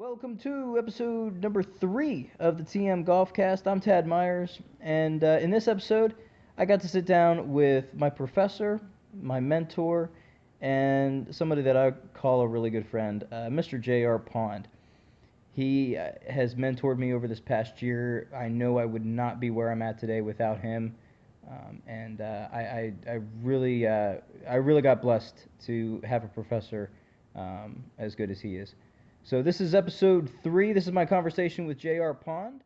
Welcome to episode number 3 of the TM GolfCast. I'm Tad Myers, and in this episode, I got to sit down with my professor, my mentor, and somebody that I call a really good friend, Mr. J.R. Pond. He has mentored me over this past year. I know I would not be where I'm at today without him, and I really got blessed to have a professor as good as he is. So this is episode 3. This is my conversation with J.R. Pond.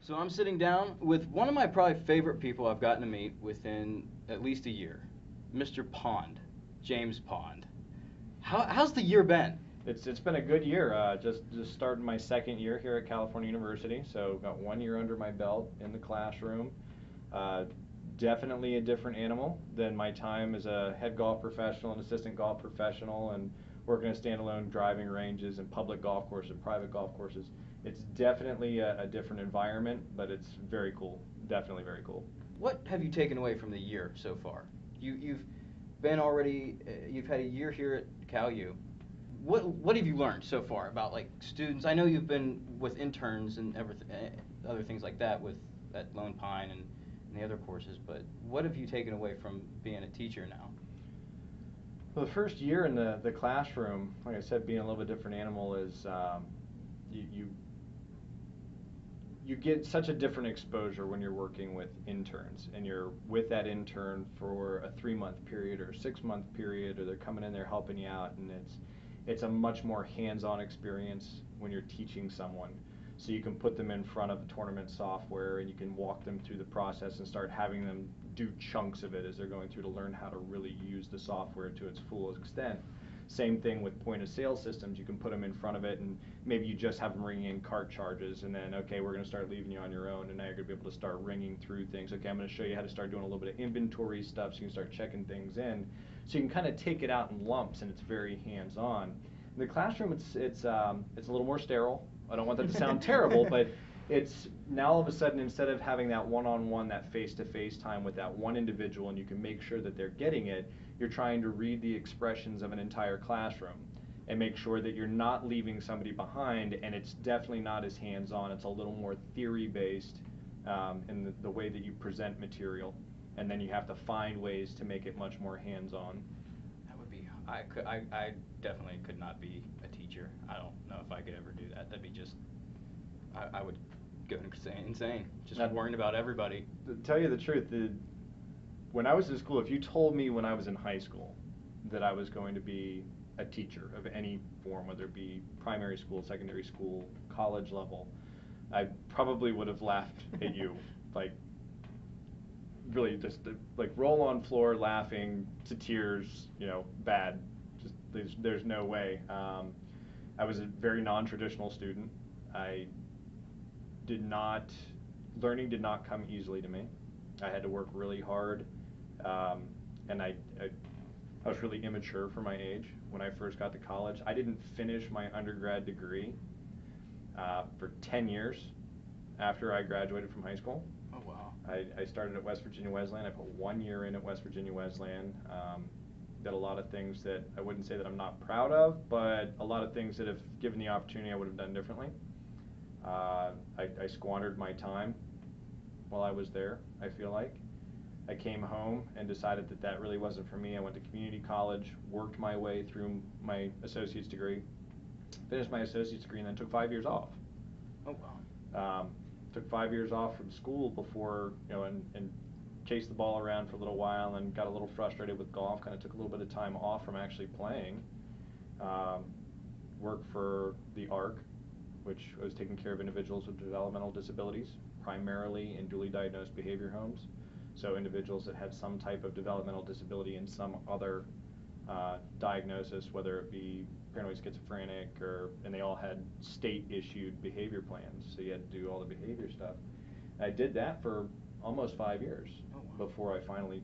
So I'm sitting down with one of my probably favorite people I've gotten to meet within at least a year, Mr. Pond, James Pond. How's the year been? It's been a good year. Just started my second year here at California University, so got 1 year under my belt in the classroom. Definitely a different animal than my time as a head golf professional and assistant golf professional and working at standalone driving ranges and public golf courses and private golf courses. It's definitely a different environment, but it's very cool. Definitely very cool. What have you taken away from the year so far? You've been already, you've had a year here at CalU. What have you learned so far about like students? I know you've been with interns and everything, other things like that with at Lone Pine and the other courses, but what have you taken away from being a teacher now? Well, the first year in the classroom, like I said, being a little bit different animal is you get such a different exposure when you're working with interns and you're with that intern for a 3-month period or a 6-month period, or they're coming in there helping you out, and it's a much more hands-on experience when you're teaching someone. So you can put them in front of tournament software and you can walk them through the process and start having them do chunks of it as they're going through to learn how to really use the software to its full extent. Same thing with point of sale systems. You can put them in front of it and maybe you just have them ringing in cart charges, and then, okay, we're going to start leaving you on your own, and now you're going to be able to start ringing through things. Okay, I'm going to show you how to start doing a little bit of inventory stuff so you can start checking things in. So you can kind of take it out in lumps, and it's very hands-on. In the classroom, it's a little more sterile. I don't want that to sound terrible, but it's now all of a sudden, instead of having that one-on-one, that face-to-face time with that one individual, and you can make sure that they're getting it, you're trying to read the expressions of an entire classroom and make sure that you're not leaving somebody behind, and it's definitely not as hands-on. It's a little more theory-based in the way that you present material, and then you have to find ways to make it much more hands-on. That would be, I definitely could not be a teacher. I don't know if I could ever do that. That'd be just, I would go insane, just worrying about everybody. To tell you the truth, when I was in school, if you told me when I was in high school that I was going to be a teacher of any form, whether it be primary school, secondary school, college level, I probably would have laughed at you, like really just like roll on floor laughing to tears, bad. Just there's no way. I was a very non-traditional student. Learning did not come easily to me. I had to work really hard, and I was really immature for my age when I first got to college. I didn't finish my undergrad degree for 10 years after I graduated from high school. Oh, wow. I started at West Virginia Wesleyan. I put 1 year in at West Virginia Wesleyan. Did a lot of things that I wouldn't say that I'm not proud of, but a lot of things that if given the opportunity I would have done differently. I squandered my time while I was there, I feel like. I came home and decided that that really wasn't for me. I went to community college, worked my way through my associate's degree, finished my associate's degree, and then took 5 years off. Oh, wow. Took 5 years off from school before, and chased the ball around for a little while and got a little frustrated with golf, kind of took a little bit of time off from actually playing. Worked for the ARC, which was taking care of individuals with developmental disabilities, primarily in dually diagnosed behavior homes. So individuals that had some type of developmental disability and some other diagnosis, whether it be paranoid schizophrenic and they all had state-issued behavior plans, so you had to do all the behavior stuff. I did that for almost 5 years. Oh, wow. Before I finally,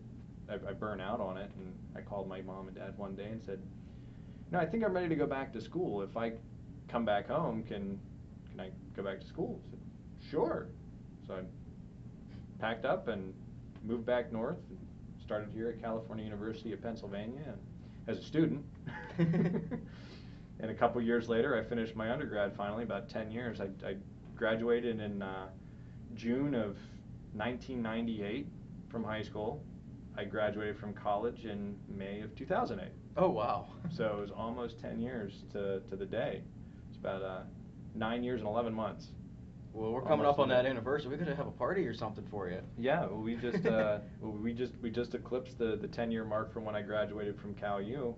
I burned out on it, and I called my mom and dad one day and said, "No, I think I'm ready to go back to school. If I come back home, can I go back to school?" I said, "Sure." So I packed up and moved back north, and started here at California University of Pennsylvania and as a student. And a couple years later, I finished my undergrad finally, about 10 years. I graduated in June of 1998 from high school. I graduated from college in May of 2008. Oh, wow. So it was almost 10 years to the day. It's about 9 years and 11 months. Well, we're coming up on that anniversary. We could have a party or something for you. Yeah, well, we just eclipsed the 10-year mark from when I graduated from Cal U.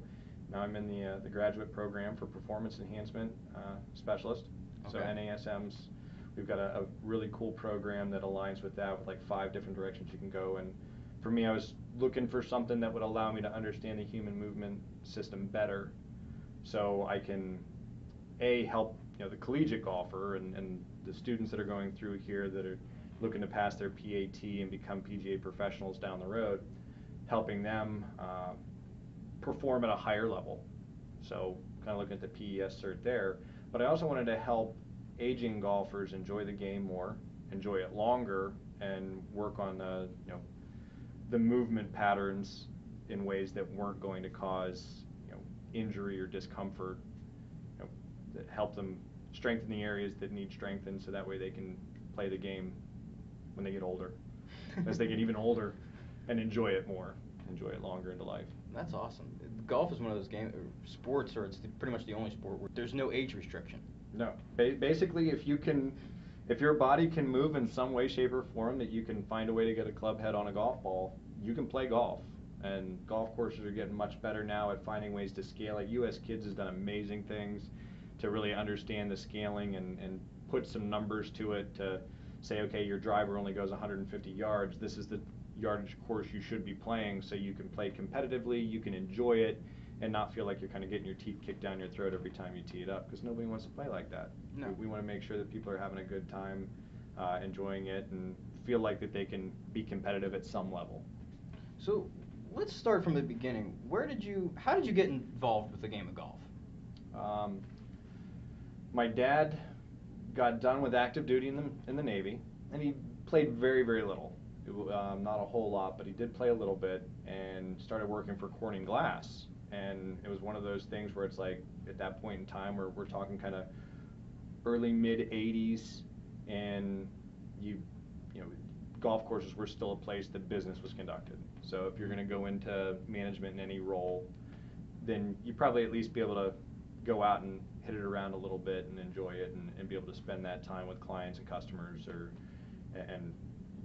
Now I'm in the graduate program for performance enhancement specialist. Okay. So NASMs, we've got a really cool program that aligns with that, with like 5 different directions you can go. And for me, I was looking for something that would allow me to understand the human movement system better, so I can help the collegiate golfer and the students that are going through here that are looking to pass their PAT and become PGA professionals down the road, helping them perform at a higher level. So kind of looking at the PES cert there. But I also wanted to help aging golfers enjoy the game more, enjoy it longer, and work on the movement patterns in ways that weren't going to cause injury or discomfort. That help them strengthen the areas that need strengthened, so that way they can play the game when they get older, as they get even older, and enjoy it more, enjoy it longer into life. That's awesome. Golf is one of those sports, or it's pretty much the only sport where there's no age restriction. No. Basically, if your body can move in some way, shape, or form, that you can find a way to get a club head on a golf ball, you can play golf. And golf courses are getting much better now at finding ways to scale it. US Kids has done amazing things to really understand the scaling and put some numbers to it to say, okay, your driver only goes 150 yards. This is the yardage course you should be playing, so you can play competitively, you can enjoy it, and not feel like you're kind of getting your teeth kicked down your throat every time you tee it up, because nobody wants to play like that. No. We want to make sure that people are having a good time, enjoying it, and feel like that they can be competitive at some level. So let's start from the beginning. How did you get involved with the game of golf? My dad got done with active duty in the Navy, and he played very, very little. Not a whole lot, but he did play a little bit, and started working for Corning Glass. And it was one of those things where it's like, at that point in time, where we're talking kind of early mid 80s, and golf courses were still a place that business was conducted. So if you're going to go into management in any role, then you probably at least be able to go out and hit it around a little bit and enjoy it, and be able to spend that time with clients and customers, and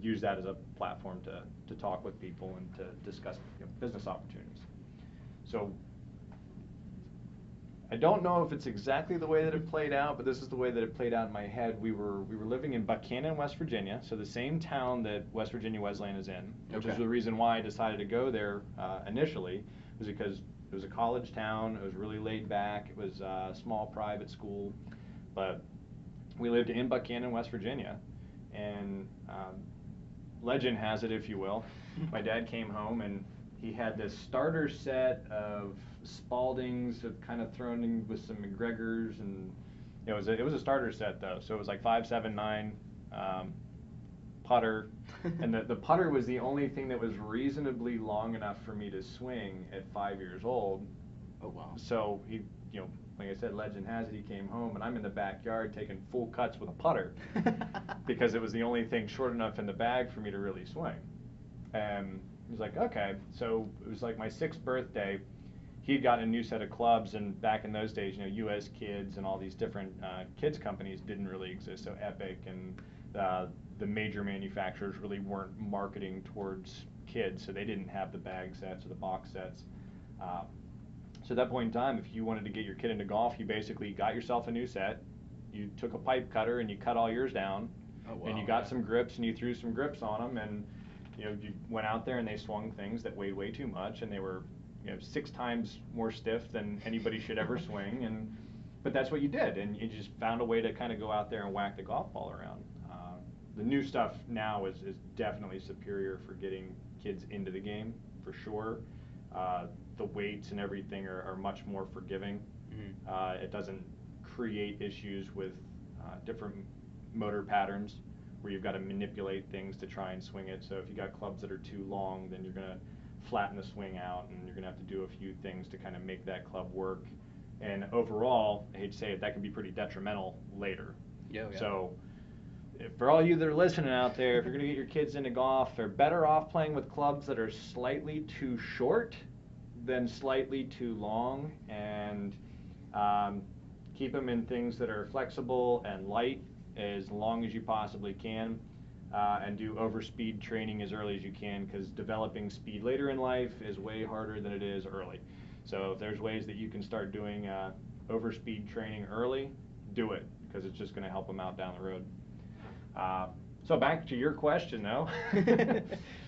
use that as a platform to talk with people and to discuss business opportunities. So I don't know if it's exactly the way that it played out, but this is the way that it played out in my head. We were living in Buchanan, West Virginia, so the same town that West Virginia Wesleyan is in, which is the reason why I decided to go there initially, was because it was a college town. It was really laid back. It was a small private school, but we lived in Buchanan, West Virginia, and legend has it, if you will, my dad came home and he had this starter set of Spaldings kind of thrown in with some McGregors, and it was a starter set though, so it was like 5, 7, 9 putter, and the putter was the only thing that was reasonably long enough for me to swing at 5 years old. Oh wow! So he, like I said, legend has it, he came home and I'm in the backyard taking full cuts with a putter because it was the only thing short enough in the bag for me to really swing. And he was like, okay. So it was like my 6th birthday. He'd gotten a new set of clubs, and back in those days, US Kids and all these different kids companies didn't really exist. So Epic and the major manufacturers really weren't marketing towards kids, so they didn't have the bag sets or the box sets. So at that point in time, if you wanted to get your kid into golf, you basically got yourself a new set, you took a pipe cutter and you cut all yours down, and you got some grips and you threw some grips on them, and you went out there and they swung things that weighed way too much, and they were 6 times more stiff than anybody should ever swing, but that's what you did, and you just found a way to kind of go out there and whack the golf ball around. The new stuff now is definitely superior for getting kids into the game, for sure. The weights and everything are much more forgiving. Mm-hmm. It doesn't create issues with different motor patterns, where you've got to manipulate things to try and swing it. So if you got clubs that are too long, then you're going to flatten the swing out, and you're going to have to do a few things to kind of make that club work. And overall, I hate to say it, that can be pretty detrimental later. Yeah. So for all you that are listening out there, if you're going to get your kids into golf, they're better off playing with clubs that are slightly too short than slightly too long, and keep them in things that are flexible and light as long as you possibly can, and do overspeed training as early as you can, because developing speed later in life is way harder than it is early. So if there's ways that you can start doing overspeed training early, do it, because it's just going to help them out down the road. So back to your question, though.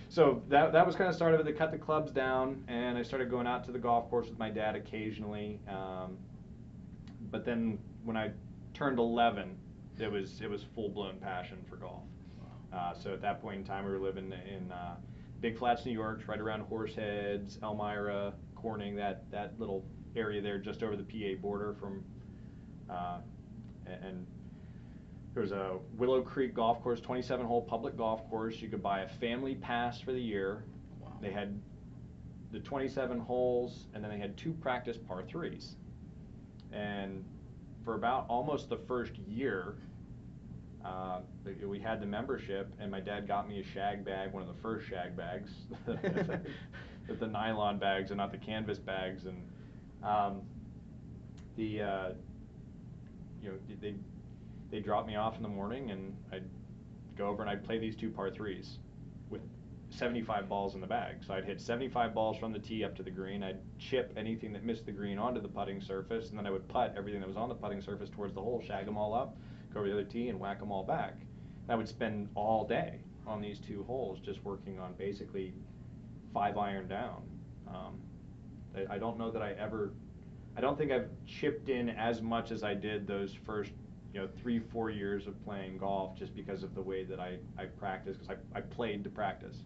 So that was kind of started with the cut the clubs down, and I started going out to the golf course with my dad occasionally. But then when I turned 11, it was full blown passion for golf. So at that point in time, we were living in Big Flats, New York, right around Horseheads, Elmira, Corning, that little area there just over the PA border from, and there was a Willow Creek golf course, 27-hole public golf course. You could buy a family pass for the year. Wow. They had the 27 holes, and then they had 2 practice par 3s. And for about almost the first year, we had the membership, and my dad got me a shag bag, one of the first shag bags, with the nylon bags and not the canvas bags. And they dropped me off in the morning, and I'd go over and I'd play these 2 par 3s with 75 balls in the bag. So I'd hit 75 balls from the tee up to the green. I'd chip anything that missed the green onto the putting surface, and then I would putt everything that was on the putting surface towards the hole, shag them all up, go over the other tee, and whack them all back. And I would spend all day on these 2 holes just working on basically 5-iron down. I don't know that I don't think I've chipped in as much as I did those first 3-4 years of playing golf, just because of the way that I practiced, because I played to practice.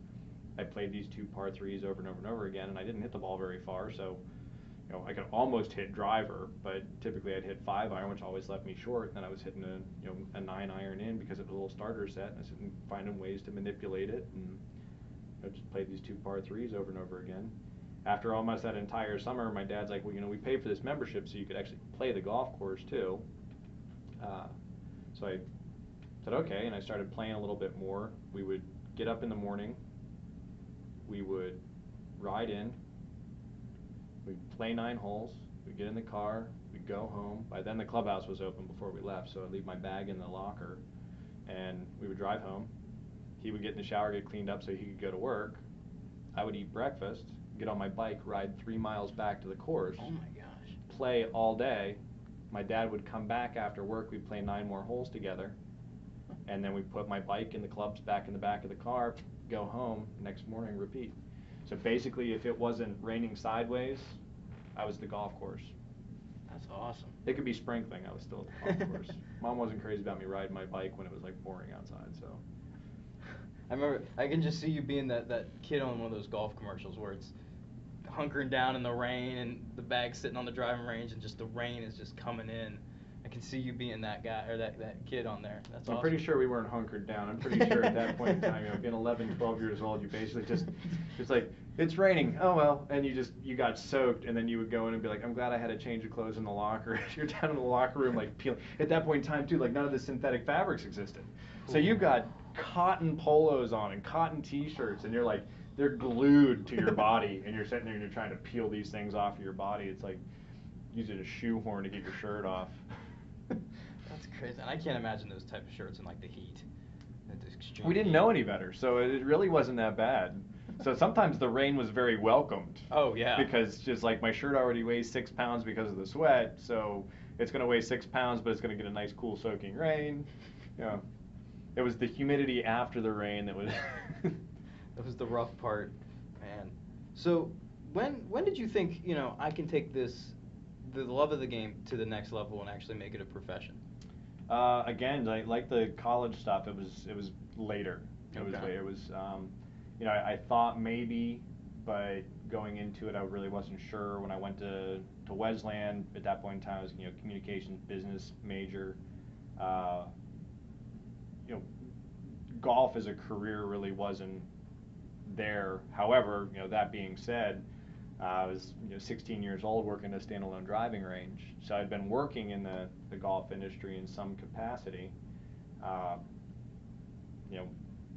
I played these 2 par 3s over and over and over again, and I didn't hit the ball very far, so I could almost hit driver, but typically I'd hit 5-iron, which always left me short, and then I was hitting a 9-iron in because it was a little starter set, and I was finding ways to manipulate it, and I just played these 2 par 3s over and over again. After almost that entire summer, my dad's like, well, we paid for this membership so you could actually play the golf course too. So I said, okay, and I started playing a little bit more. We would get up in the morning, we would ride in, we'd play 9 holes, we'd get in the car, we'd go home. By then the clubhouse was open before we left, so I'd leave my bag in the locker, and we would drive home. He would get in the shower, get cleaned up so he could go to work. I would eat breakfast, get on my bike, ride 3 miles back to the course. Oh my gosh. Play all day. My dad would come back after work, we'd play 9 more holes together, and then we'd put my bike and the clubs back in the back of the car, go home, next morning repeat. So basically, if it wasn't raining sideways, I was at the golf course. That's awesome. It could be sprinkling, I was still at the golf course. Mom wasn't crazy about me riding my bike when it was like pouring outside, so. I remember, I can just see you being that kid on one of those golf commercials where it's hunkering down in the rain and the bag's sitting on the driving range and just the rain is just coming in. I can see you being that guy or that kid on there. That's awesome. I'm pretty sure we weren't hunkered down. I'm pretty sure at that point in time, being 11, 12 years old, you basically just like, it's raining, oh well, and you got soaked, and then you would go in and be like, I'm glad I had a change of clothes in the locker. You're down in the locker room like peeling. At that point in time too, like none of the synthetic fabrics existed. So you've got cotton polos on and cotton t-shirts, and you're like, they're glued to your body, and you're sitting there and you're trying to peel these things off of your body. It's like using a shoehorn to get your shirt off. That's crazy. And I can't imagine those type of shirts in like the heat. We didn't know any better, so it really wasn't that bad. So sometimes the rain was very welcomed. Oh yeah. Because just like my shirt already weighs 6 pounds because of the sweat, so it's going to weigh 6 pounds, but it's going to get a nice cool soaking rain. It was the humidity after the rain that was. That was the rough part, man. So when did you think, I can take the love of the game to the next level and actually make it a profession? Again, like the college stuff, it was later. It was later. It was, I thought maybe, but going into it, I really wasn't sure. When I went to Wesleyan, at that point in time, I was communications business major. golf as a career really wasn't there. However, that being said, I was 16 years old working a standalone driving range, so I'd been working in the golf industry in some capacity. Uh,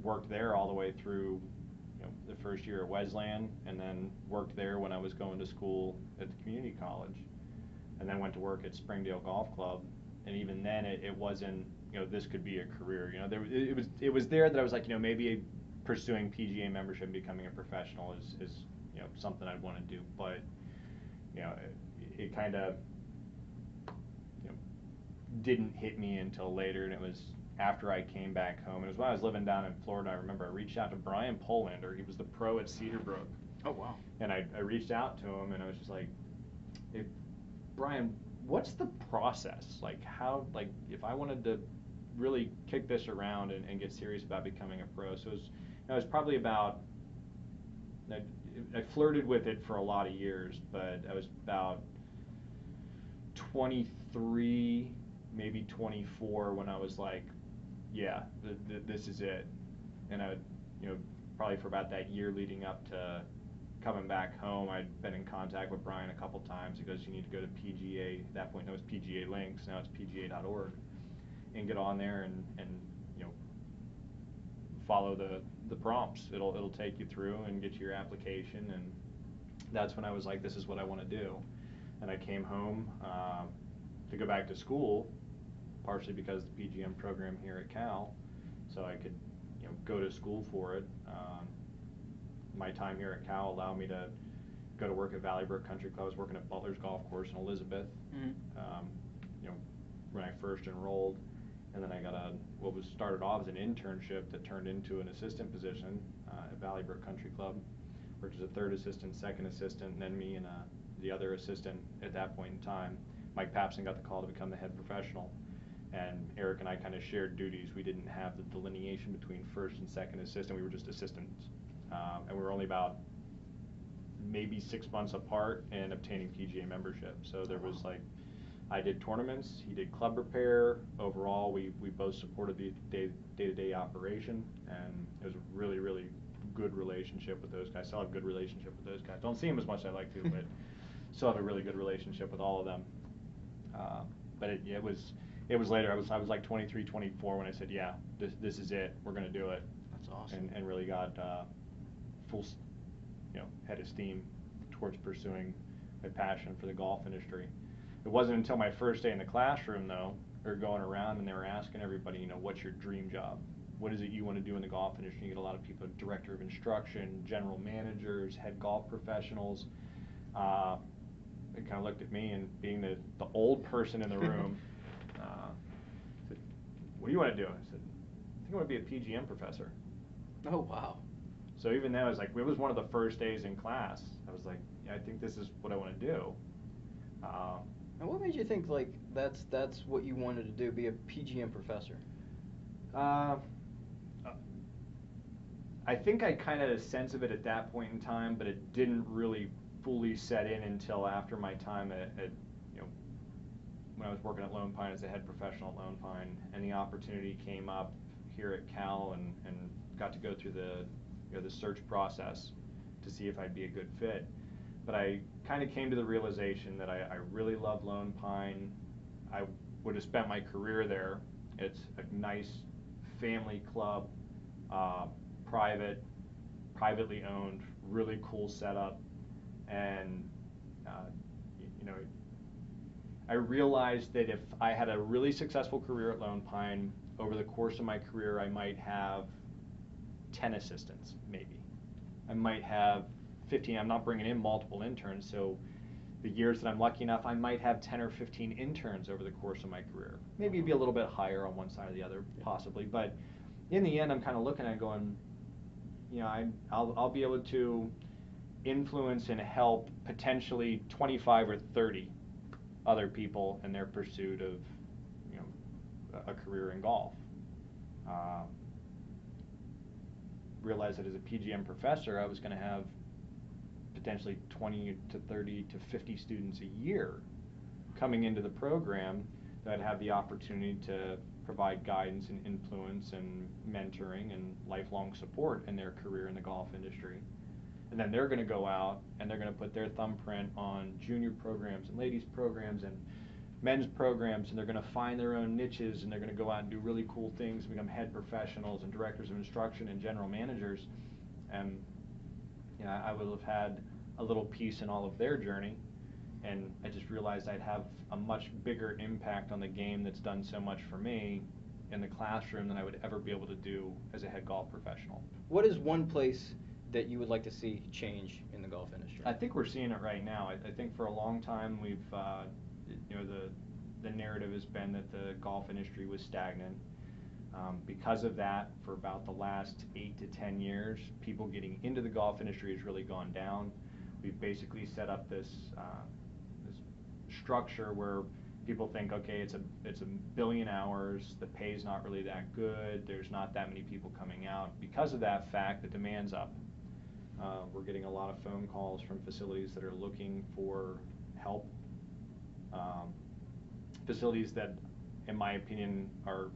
Worked there all the way through the first year at Wesleyan, and then worked there when I was going to school at the community college, and then went to work at Springdale Golf Club. And even then, it wasn't this could be a career. It was there that I was like maybe pursuing PGA membership and becoming a professional is something I'd want to do, but it kind of didn't hit me until later, and it was after I came back home. It was when I was living down in Florida. I remember I reached out to Brian Polander. He was the pro at Cedarbrook. Oh, wow. And I reached out to him, and I was just like, hey, Brian, what's the process? Like, how, like, if I wanted to really kick this around and get serious about becoming a pro. So it was probably about, I flirted with it for a lot of years, but I was about 23, maybe 24 when I was like, yeah, this is it. And I would, probably for about that year leading up to coming back home, I'd been in contact with Brian a couple times. He goes, you need to go to PGA. At that point, it was PGA Links. Now it's PGA.org, and get on there and follow the prompts. It'll take you through and get your application. And that's when I was like, this is what I want to do. And I came home to go back to school, partially because of the PGM program here at Cal, so I could go to school for it. My time here at Cal allowed me to go to work at Valley Brook Country Club. I was working at Butler's Golf Course in Elizabeth, when I first enrolled, and then I got what was started off as an internship that turned into an assistant position at Valley Brook Country Club. Worked as a third assistant, second assistant, and then me and the other assistant at that point in time, Mike Papson, got the call to become the head professional. And Eric and I kind of shared duties. We didn't have the delineation between first and second assistant. We were just assistants. And we were only about maybe 6 months apart in obtaining PGA membership. So there was like, I did tournaments, he did club repair. Overall, we both supported the day-to-day operation, and it was a really, really good relationship with those guys. Still have a good relationship with those guys. Don't see them as much as I'd like to, but still have a really good relationship with all of them. But it was later. I was like 23, 24 when I said, yeah, this is it. We're going to do it. That's awesome. And really got full, head of steam towards pursuing my passion for the golf industry. It wasn't until my first day in the classroom, though, or going around and they were asking everybody, what's your dream job? What is it you want to do in the golf industry? You get a lot of people, director of instruction, general managers, head golf professionals. They kind of looked at me, and being the old person in the room, said, what do you want to do? I said, I think I want to be a PGM professor. Oh, wow. So even then, it was one of the first days in class. I was like, yeah, I think this is what I want to do. And what made you think like that's what you wanted to do, be a PGM professor? I think I kind of had a sense of it at that point in time, but it didn't really fully set in until after my time at when I was working at Lone Pine as a head professional at Lone Pine, and the opportunity came up here at Cal, and got to go through the search process to see if I'd be a good fit. But I kind of came to the realization that I really love Lone Pine. I would have spent my career there. It's a nice family club, privately owned, really cool setup, and I realized that if I had a really successful career at Lone Pine, over the course of my career, I might have 10 assistants, maybe. I might have 15. I'm not bringing in multiple interns, so the years that I'm lucky enough, I might have 10 or 15 interns over the course of my career. Maybe be a little bit higher on one side or the other, possibly. But in the end, I'm kind of looking at it going, I'll be able to influence and help potentially 25 or 30 other people in their pursuit of a career in golf. Realized that as a PGM professor, I was going to have potentially 20 to 30 to 50 students a year coming into the program that have the opportunity to provide guidance and influence and mentoring and lifelong support in their career in the golf industry. And then they're going to go out and they're going to put their thumbprint on junior programs and ladies programs and men's programs, and they're going to find their own niches, and they're going to go out and do really cool things and become head professionals and directors of instruction and general managers. And I would have had a little piece in all of their journey, and I just realized I'd have a much bigger impact on the game that's done so much for me in the classroom than I would ever be able to do as a head golf professional. What is one place that you would like to see change in the golf industry? I think we're seeing it right now. I think for a long time we've, the narrative has been that the golf industry was stagnant. Because of that, for about the last 8 to 10 years, people getting into the golf industry has really gone down. We've basically set up this structure where people think, okay, it's a billion hours, the pay's not really that good, there's not that many people coming out. Because of that fact, the demand's up. We're getting a lot of phone calls from facilities that are looking for help. Facilities that, in my opinion, are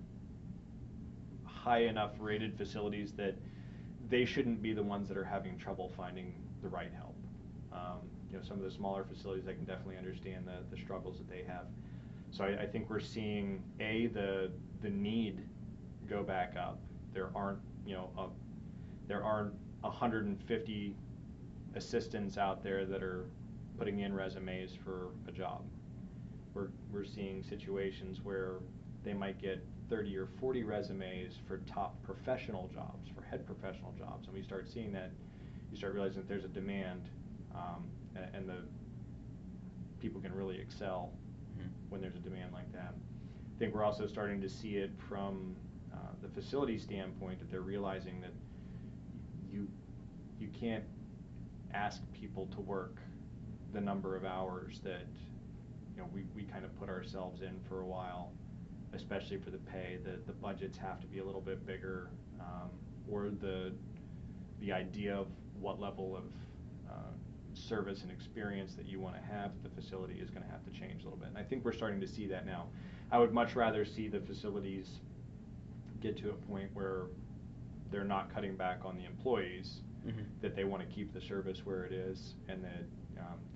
high enough rated facilities that they shouldn't be the ones that are having trouble finding the right help. Some of the smaller facilities, I can definitely understand the struggles that they have. So I think we're seeing the need go back up. There aren't 150 assistants out there that are putting in resumes for a job. We're seeing situations where they might get 30 or 40 resumes for top professional jobs, for head professional jobs, and we start seeing that, you start realizing that there's a demand, and the people can really excel when there's a demand like that. I think we're also starting to see it from the facility standpoint, that they're realizing that you can't ask people to work the number of hours that we kind of put ourselves in for a while, especially for the pay. The budgets have to be a little bit bigger, or the idea of what level of service and experience that you want to have at the facility is going to have to change a little bit. And I think we're starting to see that now. I would much rather see the facilities get to a point where they're not cutting back on the employees, that they want to keep the service where it is, and that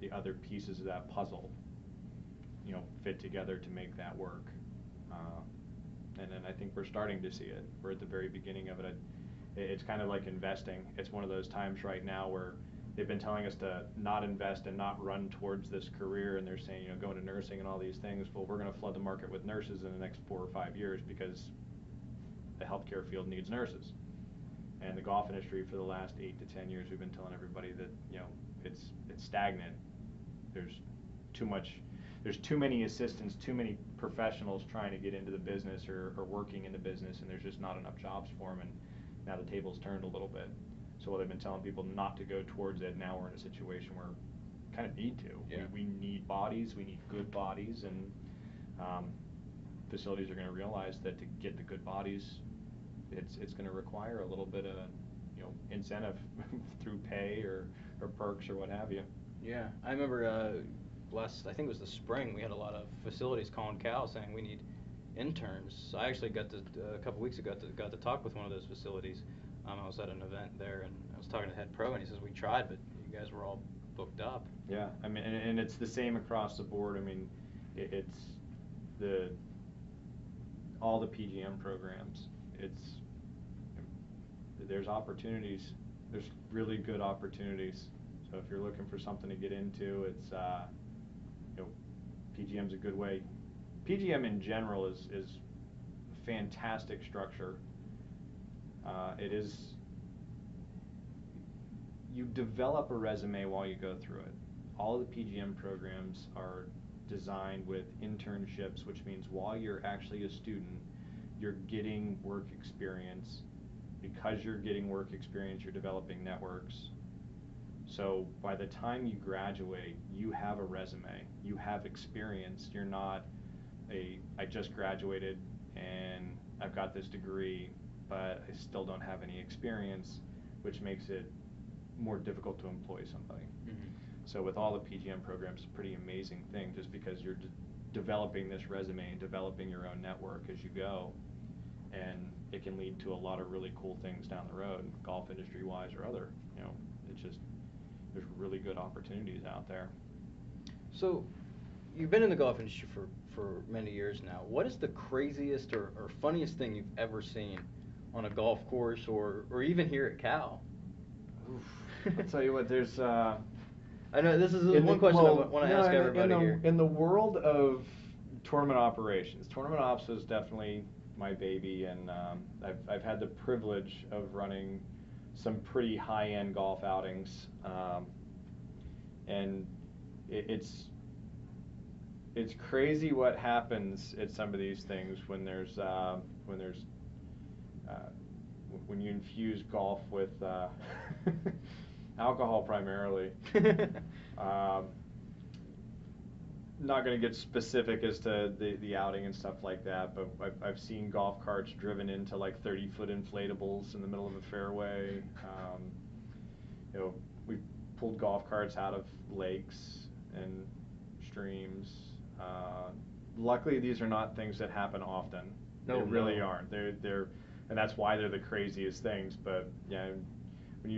the other pieces of that puzzle fit together to make that work. And then I think we're starting to see it. We're at the very beginning of it. It's kind of like investing. It's one of those times right now where they've been telling us to not invest and not run towards this career, and they're saying, go into nursing and all these things. Well, we're going to flood the market with nurses in the next 4 or 5 years because the healthcare field needs nurses. And the golf industry, for the last 8 to 10 years, we've been telling everybody that it's stagnant. There's too many assistants, too many professionals trying to get into the business or working in the business, and there's just not enough jobs for them. And now the table's turned a little bit. So while they've been telling people not to go towards it, now we're in a situation where we kind of need to. Yeah. We need bodies. We need good bodies, and facilities are going to realize that to get the good bodies, it's going to require a little bit of incentive through pay or perks or what have you. Yeah, I remember I think it was the spring, we had a lot of facilities calling Cal saying we need interns. I actually got to a couple weeks ago got to talk with one of those facilities. I was at an event there, and I was talking to the head pro, and he says, we tried, but you guys were all booked up. Yeah, I mean, and it's the same across the board. I mean, it's all the PGM programs. There's opportunities. There's really good opportunities. So if you're looking for something to get into, it's PGM's a good way. PGM in general is a fantastic structure. You develop a resume while you go through it. All of the PGM programs are designed with internships, which means while you're actually a student, you're getting work experience. Because you're getting work experience, you're developing networks. So by the time you graduate, you have a resume, you have experience. You're not I just graduated and I've got this degree, but I still don't have any experience, which makes it more difficult to employ somebody. So with all the PGM programs, it's a pretty amazing thing, just because developing this resume and developing your own network as you go, and it can lead to a lot of really cool things down the road, golf industry wise or other. It's just, there's really good opportunities out there. So, you've been in the golf industry for many years now. What is the craziest or funniest thing you've ever seen on a golf course or even here at Cal? Oof. I'll tell you what, there's I know this is one question I want to ask everybody here. In the world of tournament operations, tournament ops is definitely my baby, and I've had the privilege of running some pretty high-end golf outings, and it's crazy what happens at some of these things when you infuse golf with alcohol primarily. Not going to get specific as to the outing and stuff like that, but I've seen golf carts driven into like 30-foot inflatables in the middle of a fairway. We pulled golf carts out of lakes and streams. Luckily, these are not things that happen often. No, they really aren't. They're, and that's why they're the craziest things. But yeah, when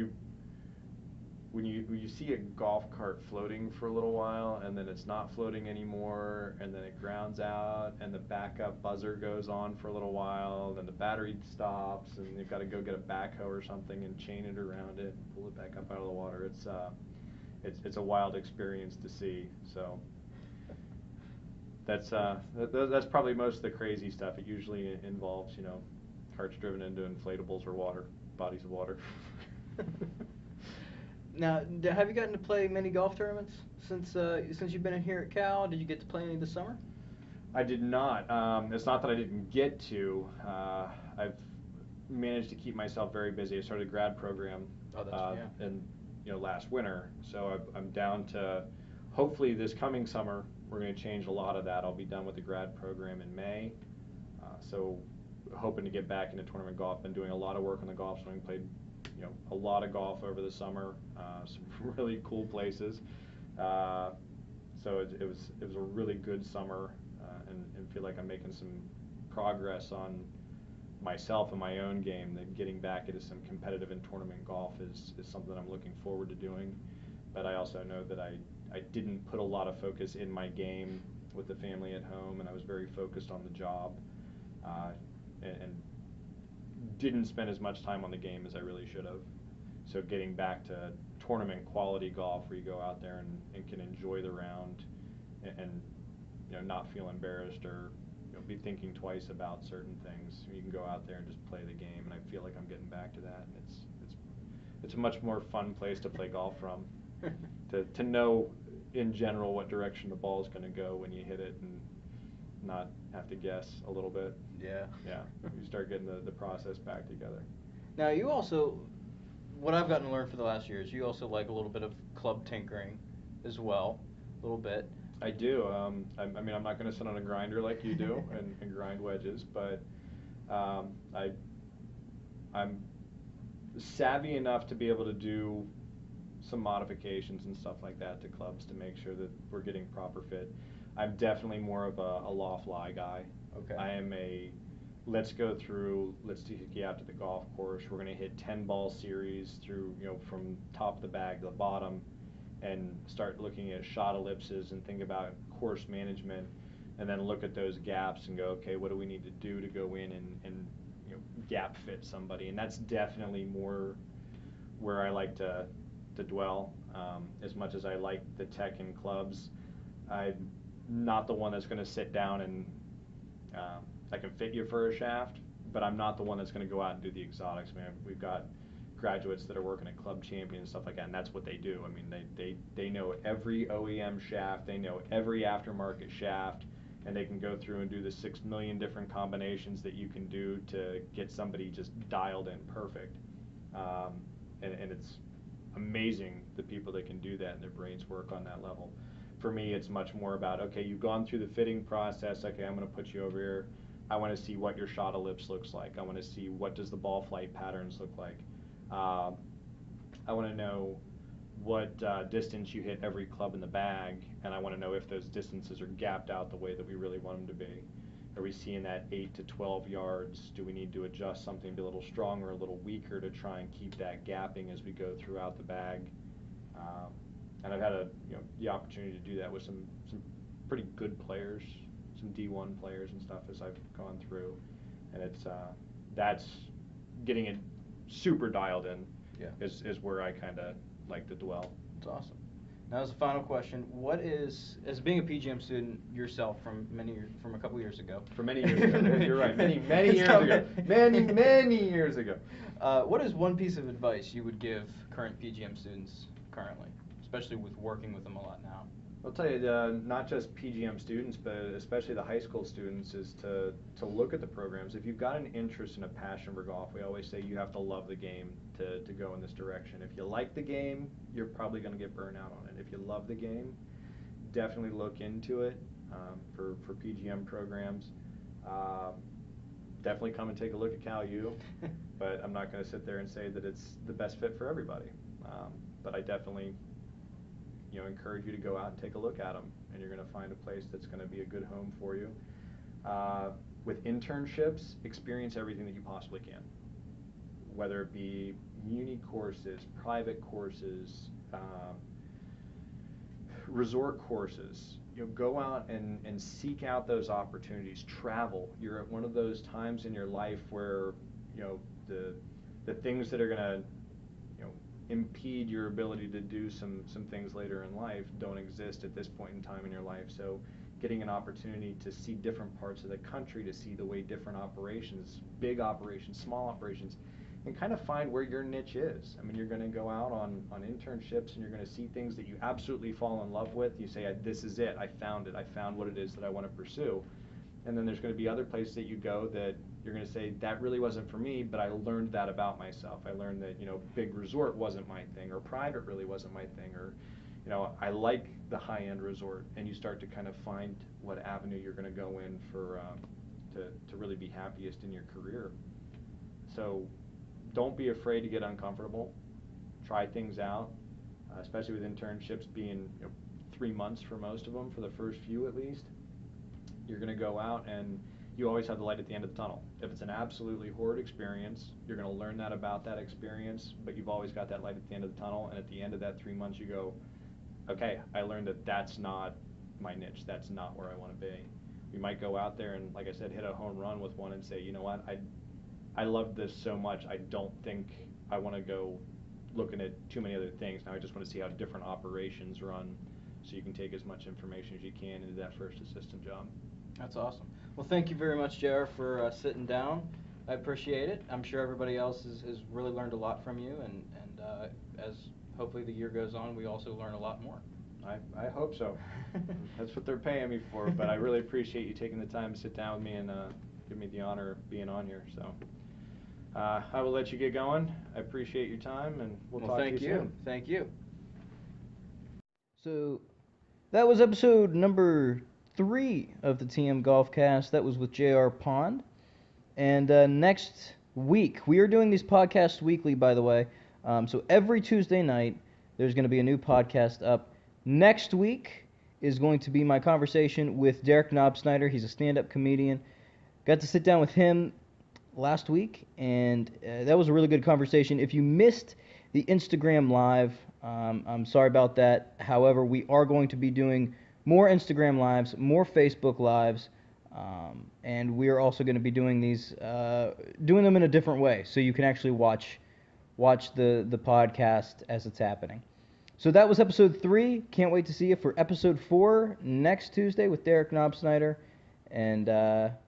you see a golf cart floating for a little while and then it's not floating anymore and then it grounds out and the backup buzzer goes on for a little while, then the battery stops and you've got to go get a backhoe or something and chain it around it and pull it back up out of the water. It's a wild experience to see. So that's probably most of the crazy stuff. It usually involves carts driven into inflatables or bodies of water. Now, have you gotten to play many golf tournaments since you've been in here at Cal? Did you get to play any this summer? I did not. It's not that I didn't get to. I've managed to keep myself very busy. I started a grad program in last winter, so I'm down to, hopefully this coming summer we're going to change a lot of that. I'll be done with the grad program in May, so hoping to get back into tournament golf. Been doing a lot of work on the golf swing. Played a lot of golf over the summer, some really cool places. So it was a really good summer, and feel like I'm making some progress on myself and my own game. That getting back into some competitive and tournament golf is something I'm looking forward to doing. But I also know that I didn't put a lot of focus in my game with the family at home, and I was very focused on the job, and didn't spend as much time on the game as I really should have. So getting back to tournament quality golf where you go out there and can enjoy the round and not feel embarrassed or be thinking twice about certain things. You can go out there and just play the game, and I feel like I'm getting back to that. And it's a much more fun place to play golf from. to know in general what direction the ball is going to go when you hit it and not have to guess a little bit. Yeah. Yeah. You start getting the process back together. Now, you also, what I've gotten to learn for the last year is you also like a little bit of club tinkering as well, a little bit. I do. I mean, I'm not going to sit on a grinder like you do and grind wedges, but I'm savvy enough to be able to do some modifications and stuff like that to clubs to make sure that we're getting proper fit. I'm definitely more of a loft lie guy. Okay. I am let's go through, let's take you out to the golf course. We're going to hit 10 ball series through, from top of the bag to the bottom, and start looking at shot ellipses and think about course management, and then look at those gaps and go, okay, what do we need to do to go in and gap fit somebody? And that's definitely more where I like to dwell. As much as I like the tech in clubs, I'm not the one that's going to sit down and I can fit you for a shaft, but I'm not the one that's going to go out and do the exotics, man. We've got graduates that are working at Club Champion and stuff like that, and that's what they do. I mean, they know every OEM shaft, they know every aftermarket shaft, and they can go through and do the 6 million different combinations that you can do to get somebody just dialed in perfect. And it's amazing the people that can do that and their brains work on that level. For me, it's much more about, okay, you've gone through the fitting process, okay, I'm going to put you over here. I want to see what your shot ellipse looks like. I want to see what does the ball flight patterns look like. I want to know what distance you hit every club in the bag, and I want to know if those distances are gapped out the way that we really want them to be. Are we seeing that 8 to 12 yards? Do we need to adjust something, be a little stronger, a little weaker to try and keep that gapping as we go throughout the bag? And I've had the opportunity to do that with some pretty good players, some D1 players and stuff as I've gone through, and that's getting it super dialed in. Yeah. Is where I kind of like to dwell. That's awesome. Now, as a final question, what is, as being a PGM student yourself from a couple years ago? From many years ago, you're right. Many years ago. Many years ago. What is one piece of advice you would give current PGM students currently, especially with working with them a lot now? I'll tell you, not just PGM students, but especially the high school students, is to look at the programs. If you've got an interest and a passion for golf, we always say you have to love the game to go in this direction. If you like the game, you're probably going to get burnt out on it. If you love the game, definitely look into it for PGM programs. Definitely come and take a look at Cal U, but I'm not going to sit there and say that it's the best fit for everybody. But I definitely encourage you to go out and take a look at them, and you're going to find a place that's going to be a good home for you. With internships, experience everything that you possibly can, whether it be muni courses, private courses, resort courses. Go out and seek out those opportunities. Travel. You're at one of those times in your life where the things that are going to impede your ability to do some things later in life don't exist at this point in time in your life. So getting an opportunity to see different parts of the country, to see the way different operations, big operations, small operations, and kind of find where your niche is. I mean, you're going to go out on internships and you're going to see things that you absolutely fall in love with. You say, this is it, I found it, I found what it is that I want to pursue. And then there's going to be other places that you go that you're going to say, that really wasn't for me, but I learned that about myself. I learned that, big resort wasn't my thing, or private really wasn't my thing, or, I like the high-end resort. And you start to kind of find what avenue you're going to go in for, to really be happiest in your career. So don't be afraid to get uncomfortable. Try things out, especially with internships being 3 months for most of them, for the first few at least. You're going to go out and you always have the light at the end of the tunnel. If it's an absolutely horrid experience, you're going to learn that about that experience, but you've always got that light at the end of the tunnel, and at the end of that 3 months you go, okay, I learned that that's not my niche, that's not where I want to be. You might go out there and, like I said, hit a home run with one and say, you know what, I love this so much, I don't think I want to go looking at too many other things. Now I just want to see how different operations run, so you can take as much information as you can into that first assistant job. That's awesome. Well, thank you very much, J.R., for sitting down. I appreciate it. I'm sure everybody else has really learned a lot from you, and as hopefully the year goes on, we also learn a lot more. I hope so. That's what they're paying me for, but I really appreciate you taking the time to sit down with me and give me the honor of being on here. So I will let you get going. I appreciate your time, and we'll talk to you soon. Thank you. So that was episode number 3 of the TM GolfCast. That was with J.R. Pond. And next week, we are doing these podcasts weekly, by the way. So every Tuesday night, there's going to be a new podcast up. Next week is going to be my conversation with Derek Knobsnyder. He's a stand-up comedian. Got to sit down with him last week, and that was a really good conversation. If you missed the Instagram Live, I'm sorry about that. However, we are going to be doing more Instagram Lives, more Facebook Lives, and we are also going to be doing these, doing them in a different way, so you can actually watch the podcast as it's happening. So that was episode 3. Can't wait to see you for episode 4 next Tuesday with Derek Knobsnyder, and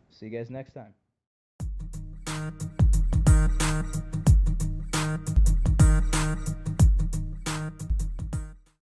see you guys next time.